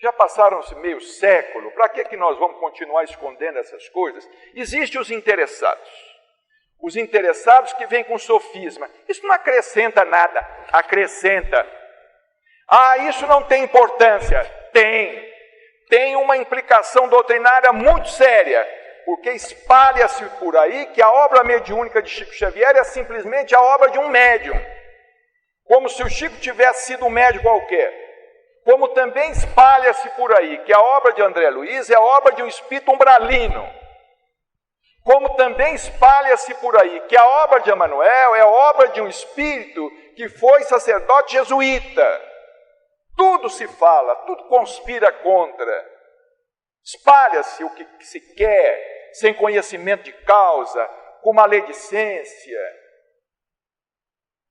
Speaker 1: Já passaram-se meio século. Para que nós vamos continuar escondendo essas coisas? Existem os interessados. Os interessados que vêm com sofisma. Isso não acrescenta nada. Acrescenta. Ah, isso não tem importância. Tem. Tem uma implicação doutrinária muito séria. Porque espalha-se por aí que a obra mediúnica de Chico Xavier é simplesmente a obra de um médium. Como se o Chico tivesse sido um médium qualquer. Como também espalha-se por aí que a obra de André Luiz é a obra de um espírito umbralino. Como também espalha-se por aí que a obra de Emanuel é a obra de um espírito que foi sacerdote jesuíta. Tudo se fala, tudo conspira contra. Espalha-se o que se quer, sem conhecimento de causa, com maledicência.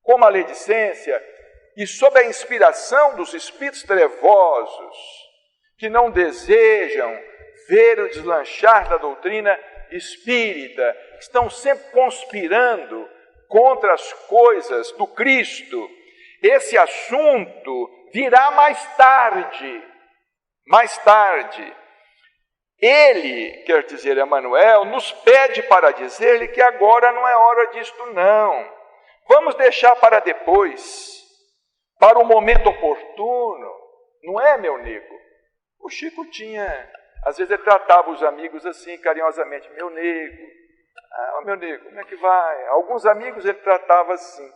Speaker 1: Com maledicência e sob a inspiração dos espíritos trevosos, que não desejam ver o deslanchar da doutrina espírita, estão sempre conspirando contra as coisas do Cristo. Esse assunto virá mais tarde. Mais tarde. Ele, quer dizer, Emmanuel, nos pede para dizer-lhe que agora não é hora disto, não. Vamos deixar para depois, para o momento oportuno. Não é, meu nego? O Chico tinha, às vezes ele tratava os amigos assim, carinhosamente, meu nego. Ah, meu nego, como é que vai? Alguns amigos ele tratava assim.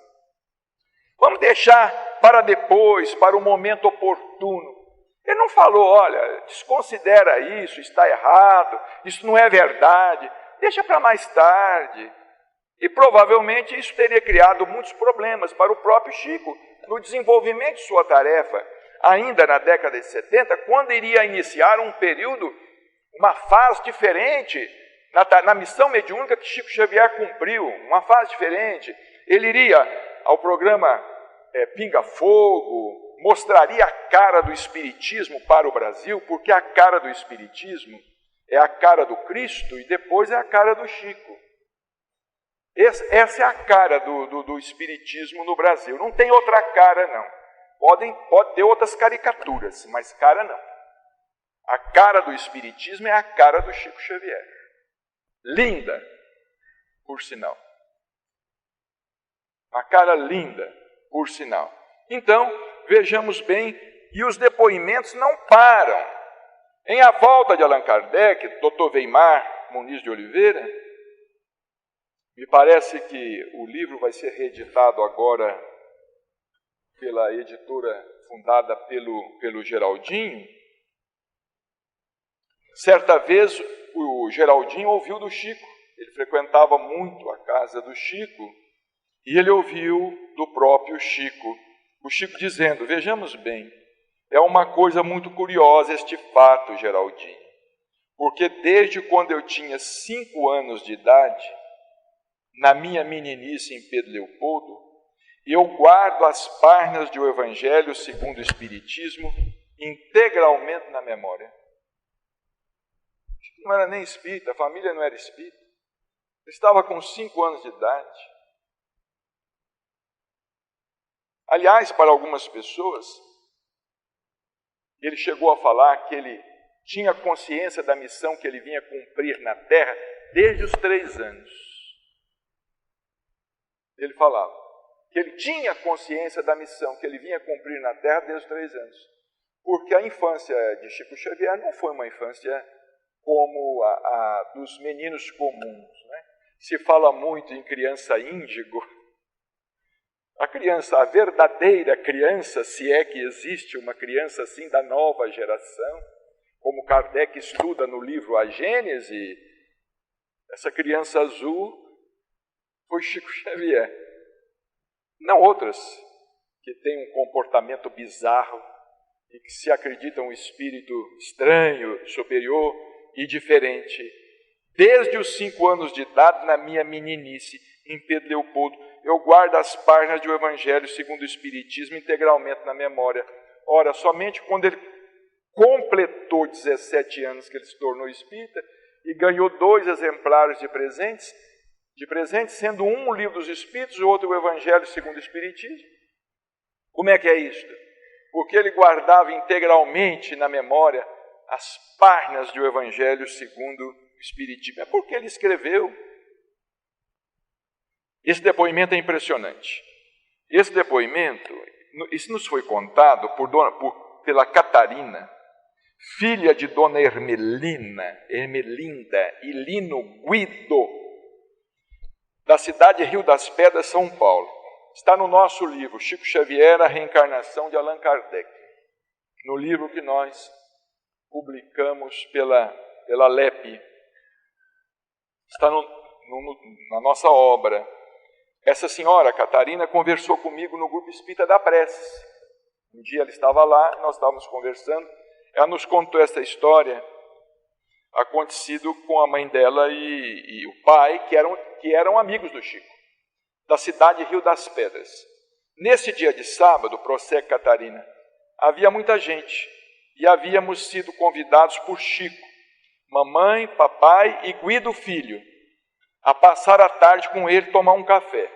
Speaker 1: Vamos deixar para depois, para o momento oportuno. Ele não falou, olha, desconsidera isso, está errado, isso não é verdade, deixa para mais tarde. E provavelmente isso teria criado muitos problemas para o próprio Chico, no desenvolvimento de sua tarefa, ainda na década de 70, quando iria iniciar um período, uma fase diferente, na missão mediúnica que Chico Xavier cumpriu, uma fase diferente. Ele iria ao programa Pinga Fogo, mostraria a cara do Espiritismo para o Brasil, porque a cara do Espiritismo é a cara do Cristo e depois é a cara do Chico. Essa é a cara do Espiritismo no Brasil. Não tem outra cara, não. Pode ter outras caricaturas, mas cara não. A cara do Espiritismo é a cara do Chico Xavier. Linda, por sinal. Uma cara linda, por sinal. Então, vejamos bem, e os depoimentos não param. Em A Volta de Allan Kardec, Dr. Weimar Muniz de Oliveira, me parece que o livro vai ser reeditado agora pela editora fundada pelo Geraldinho. Certa vez, o Geraldinho ouviu do Chico. Ele frequentava muito a casa do Chico e ele ouviu do próprio Chico. O Chico dizendo, vejamos bem, é uma coisa muito curiosa este fato, Geraldinho, porque desde quando eu tinha 5 anos de idade, na minha meninice em Pedro Leopoldo, eu guardo as páginas do Evangelho segundo o Espiritismo integralmente na memória. Chico não era nem espírita, a família não era espírita. Ele estava com 5 anos de idade. Aliás, para algumas pessoas, ele chegou a falar que ele tinha consciência da missão que ele vinha cumprir na Terra desde os 3 anos. Ele falava que ele tinha consciência da missão que ele vinha cumprir na Terra desde os 3 anos. Porque a infância de Chico Xavier não foi uma infância como a dos meninos comuns, né? Se fala muito em criança índigo. A verdadeira criança, se é que existe uma criança assim da nova geração, como Kardec estuda no livro A Gênese, essa criança azul foi Chico Xavier. Não outras que têm um comportamento bizarro e que se acreditam um espírito estranho, superior e diferente. Desde os 5 anos de idade, na minha meninice, em Pedro Leopoldo, eu guardo as páginas do Evangelho segundo o Espiritismo integralmente na memória. Ora, somente quando ele completou 17 anos que ele se tornou espírita e ganhou 2 exemplares de presentes, sendo um o Livro dos Espíritos e o outro o Evangelho segundo o Espiritismo. Como é que é isto? Porque ele guardava integralmente na memória as páginas do Evangelho segundo o Espiritismo. É porque ele escreveu. Esse depoimento é impressionante. Esse depoimento, isso nos foi contado pela Catarina, filha de Dona Ermelinda e Lino Guido, da cidade de Rio das Pedras, São Paulo. Está no nosso livro, Chico Xavier, a reencarnação de Allan Kardec, no livro que nós publicamos pela LEP. Está na nossa obra. Essa senhora, Catarina, conversou comigo no grupo Espírita da Prece. Um dia ela estava lá, nós estávamos conversando, ela nos contou essa história, acontecido com a mãe dela e o pai, que eram amigos do Chico, da cidade de Rio das Pedras. Nesse dia de sábado, prossegue Catarina, havia muita gente e havíamos sido convidados por Chico, mamãe, papai e Guido filho, a passar a tarde com ele tomar um café.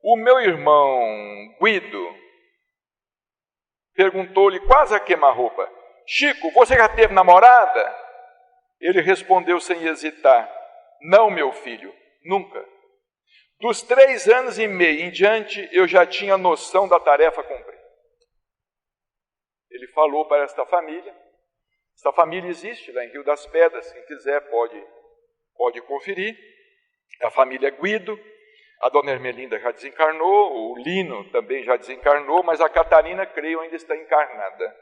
Speaker 1: O meu irmão Guido perguntou-lhe quase a queima-roupa: Chico, você já teve namorada? Ele respondeu sem hesitar: não, meu filho, nunca. Dos 3 anos e meio em diante, eu já tinha noção da tarefa a cumprir. Ele falou para esta família. Esta família existe lá em Rio das Pedras, quem quiser pode conferir. A família Guido, a dona Ermelinda já desencarnou, o Lino também já desencarnou, mas a Catarina, creio, ainda está encarnada.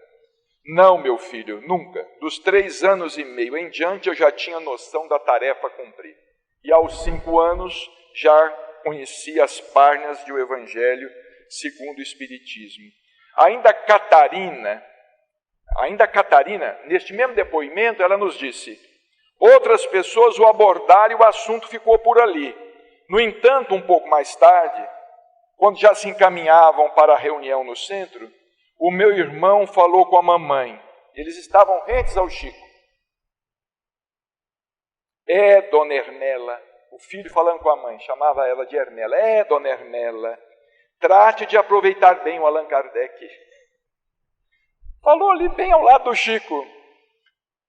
Speaker 1: Não, meu filho, nunca. Dos 3 anos e meio em diante, eu já tinha noção da tarefa a cumprir. E aos 5 anos, já conhecia as páginas do Evangelho segundo o Espiritismo. Ainda Catarina, neste mesmo depoimento, ela nos disse: outras pessoas o abordaram e o assunto ficou por ali. No entanto, um pouco mais tarde, quando já se encaminhavam para a reunião no centro, o meu irmão falou com a mamãe. Eles estavam rentes ao Chico. Dona Ernela, o filho falando com a mãe, chamava ela de Ernela. Dona Ernela, trate de aproveitar bem o Allan Kardec. Falou ali bem ao lado do Chico.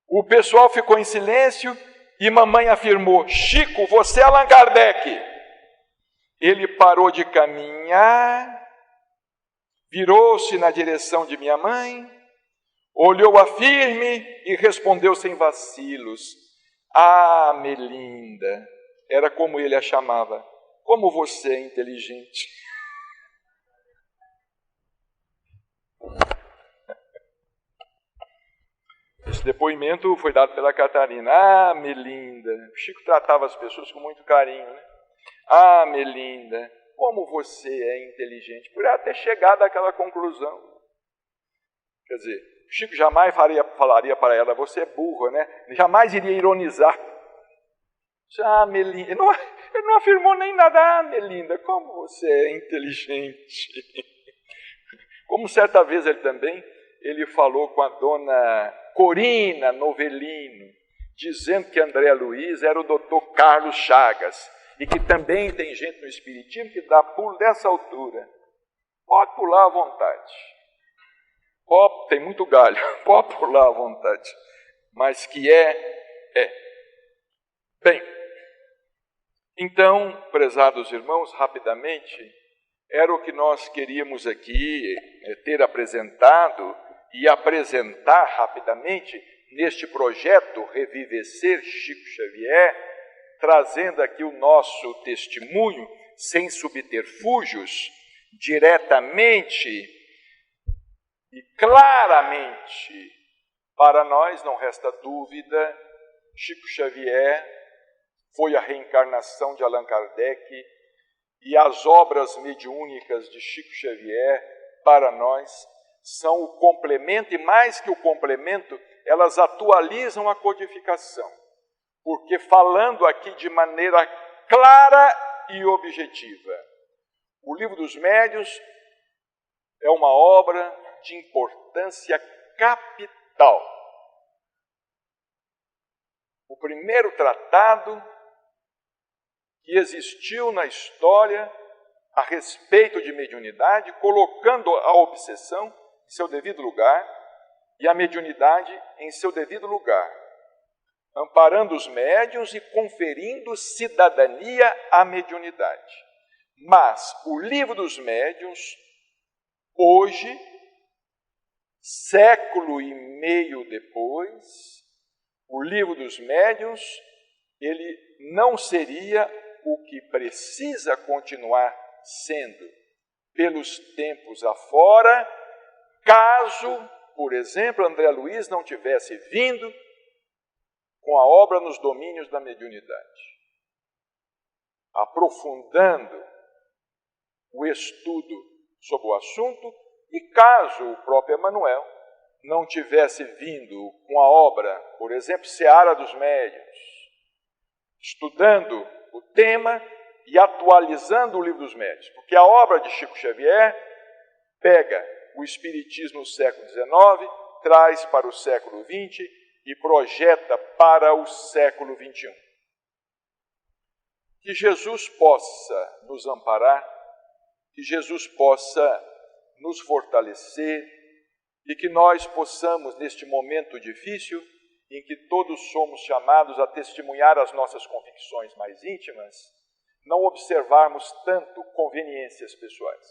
Speaker 1: O pessoal ficou em silêncio e mamãe afirmou: Chico, você é Allan Kardec. Ele parou de caminhar, virou-se na direção de minha mãe, olhou-a firme e respondeu sem vacilos: ah, Melinda, era como ele a chamava, como você é inteligente. Esse depoimento foi dado pela Catarina. Ah, Melinda, o Chico tratava as pessoas com muito carinho, né? Ah, Melinda, como você é inteligente, por ela ter chegado àquela conclusão. Quer dizer, o Chico jamais falaria para ela: você é burra, né? Jamais iria ironizar. Ah, Melinda, ele não afirmou nem nada. Ah, Melinda, como você é inteligente. Como certa vez ele falou com a dona Corina Novellino, dizendo que André Luiz era o doutor Carlos Chagas, e que também tem gente no Espiritismo que dá pulo dessa altura. Pode pular à vontade. Tem muito galho, pode pular à vontade. Mas que é. Bem, então, prezados irmãos, rapidamente, era o que nós queríamos aqui ter apresentado e apresentar rapidamente neste projeto Revivecer Chico Xavier, trazendo aqui o nosso testemunho, sem subterfúgios, diretamente e claramente. Para nós não resta dúvida, Chico Xavier foi a reencarnação de Allan Kardec, e as obras mediúnicas de Chico Xavier, para nós, são o complemento, e mais que o complemento, elas atualizam a codificação. Porque falando aqui de maneira clara e objetiva, o Livro dos Médiuns é uma obra de importância capital. O primeiro tratado que existiu na história a respeito de mediunidade, colocando a obsessão em seu devido lugar e a mediunidade em seu devido lugar, amparando os médiuns e conferindo cidadania à mediunidade. Mas o Livro dos Médiuns, hoje, século e meio depois, o Livro dos Médiuns, ele não seria o que precisa continuar sendo pelos tempos afora, caso, por exemplo, André Luiz não tivesse vindo com a obra nos domínios da mediunidade, aprofundando o estudo sobre o assunto, e caso o próprio Emmanuel não tivesse vindo com a obra, por exemplo, Seara dos Médiuns, estudando o tema e atualizando o Livro dos Médiuns, porque a obra de Chico Xavier pega o Espiritismo do século XIX, traz para o século XX e projeta para o século XXI. Que Jesus possa nos amparar que Jesus possa nos fortalecer e que nós possamos, neste momento difícil, em que todos somos chamados a testemunhar as nossas convicções mais íntimas, não observarmos tanto conveniências pessoais.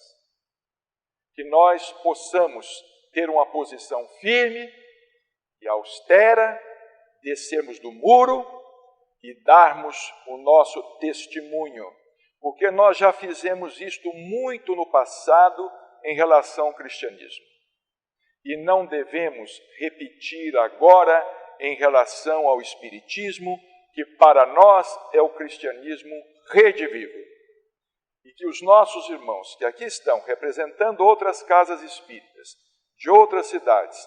Speaker 1: Que nós possamos ter uma posição firme e austera, descermos do muro e darmos o nosso testemunho, porque nós já fizemos isto muito no passado em relação ao cristianismo. E não devemos repetir agora em relação ao espiritismo, que para nós é o cristianismo redivivo. E que os nossos irmãos que aqui estão representando outras casas espíritas de outras cidades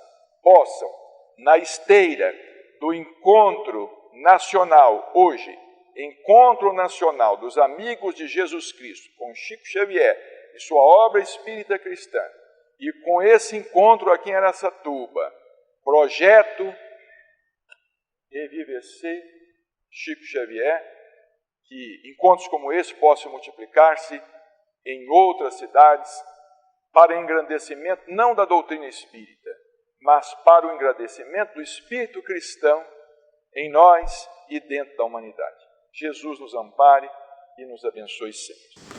Speaker 1: possam, na esteira do encontro nacional hoje, Encontro Nacional dos Amigos de Jesus Cristo, com Chico Xavier e sua obra espírita cristã, e com esse encontro aqui em Araçatuba, projeto Reviver-se Chico Xavier, que encontros como esse possam multiplicar-se em outras cidades, para engrandecimento não da doutrina espírita, mas para o engrandecimento do espírito cristão em nós e dentro da humanidade. Jesus nos ampare e nos abençoe sempre.